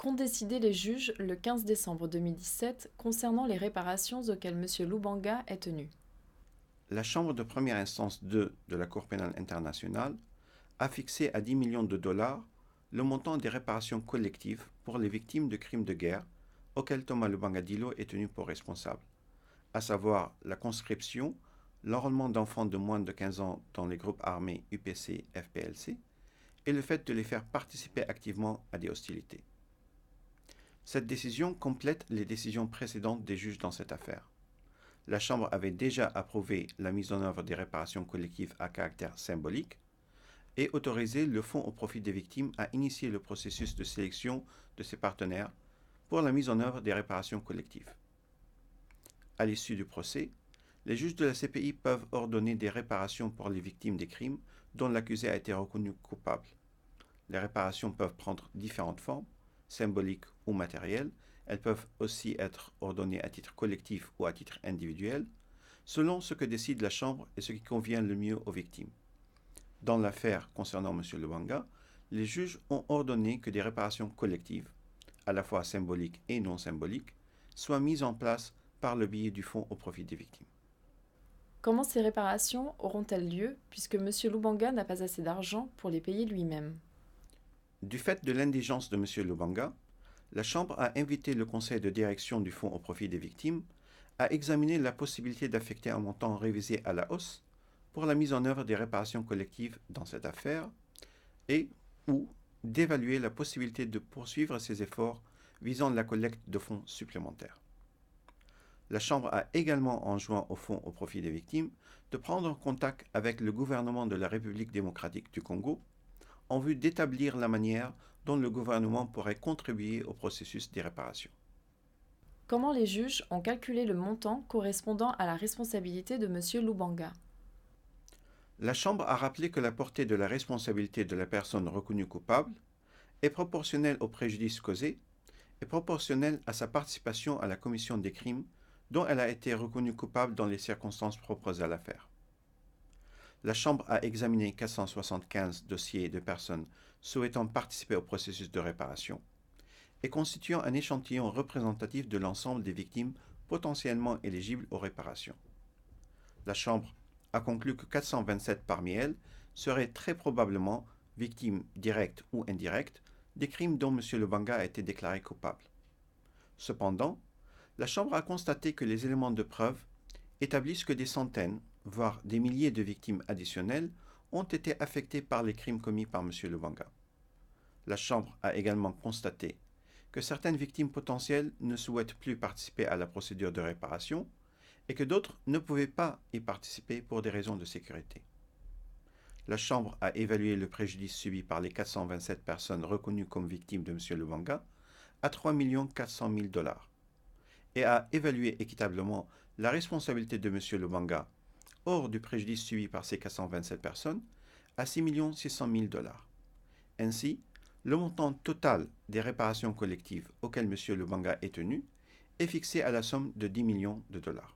Qu'ont décidé les juges le 15 décembre 2017 concernant les réparations auxquelles M. Lubanga est tenu? La Chambre de première instance 2 de la Cour pénale internationale a fixé à 10 millions de dollars le montant des réparations collectives pour les victimes de crimes de guerre auxquels Thomas Lubanga Dilo est tenu pour responsable, à savoir la conscription, l'enrôlement d'enfants de moins de 15 ans dans les groupes armés UPC-FPLC et le fait de les faire participer activement à des hostilités. Cette décision complète les décisions précédentes des juges dans cette affaire. La Chambre avait déjà approuvé la mise en œuvre des réparations collectives à caractère symbolique et autorisé le Fonds au profit des victimes à initier le processus de sélection de ses partenaires pour la mise en œuvre des réparations collectives. À l'issue du procès, les juges de la CPI peuvent ordonner des réparations pour les victimes des crimes dont l'accusé a été reconnu coupable. Les réparations peuvent prendre différentes formes, symboliques ou matérielles. Elles peuvent aussi être ordonnées à titre collectif ou à titre individuel, selon ce que décide la Chambre et ce qui convient le mieux aux victimes. Dans l'affaire concernant M. Lubanga, les juges ont ordonné que des réparations collectives, à la fois symboliques et non symboliques, soient mises en place par le biais du Fonds au profit des victimes. Comment ces réparations auront-elles lieu puisque M. Lubanga n'a pas assez d'argent pour les payer lui-même? Du fait de l'indigence de M. Lubanga, la Chambre a invité le conseil de direction du Fonds au profit des victimes à examiner la possibilité d'affecter un montant révisé à la hausse pour la mise en œuvre des réparations collectives dans cette affaire et ou d'évaluer la possibilité de poursuivre ces efforts visant la collecte de fonds supplémentaires. La Chambre a également enjoint au Fonds au profit des victimes de prendre contact avec le gouvernement de la République démocratique du Congo en vue d'établir la manière dont le gouvernement pourrait contribuer au processus des réparations. Comment les juges ont calculé le montant correspondant à la responsabilité de M. Lubanga? La Chambre a rappelé que la portée de la responsabilité de la personne reconnue coupable est proportionnelle au préjudice causé et proportionnelle à sa participation à la commission des crimes dont elle a été reconnue coupable dans les circonstances propres à l'affaire. La Chambre a examiné 475 dossiers de personnes souhaitant participer au processus de réparation et constituant un échantillon représentatif de l'ensemble des victimes potentiellement éligibles aux réparations. La Chambre a conclu que 427 parmi elles seraient très probablement victimes directes ou indirectes des crimes dont M. Lubanga a été déclaré coupable. Cependant, la Chambre a constaté que les éléments de preuve établissent que des centaines, voire des milliers de victimes additionnelles ont été affectées par les crimes commis par M. Lubanga. La Chambre a également constaté que certaines victimes potentielles ne souhaitent plus participer à la procédure de réparation et que d'autres ne pouvaient pas y participer pour des raisons de sécurité. La Chambre a évalué le préjudice subi par les 427 personnes reconnues comme victimes de M. Lubanga à 3 400 000 dollars et a évalué équitablement la responsabilité de M. Lubanga hors du préjudice subi par ces 427 personnes à 6 600 000 dollars. Ainsi, le montant total des réparations collectives auxquelles M. Lubanga est tenu est fixé à la somme de 10 millions de dollars.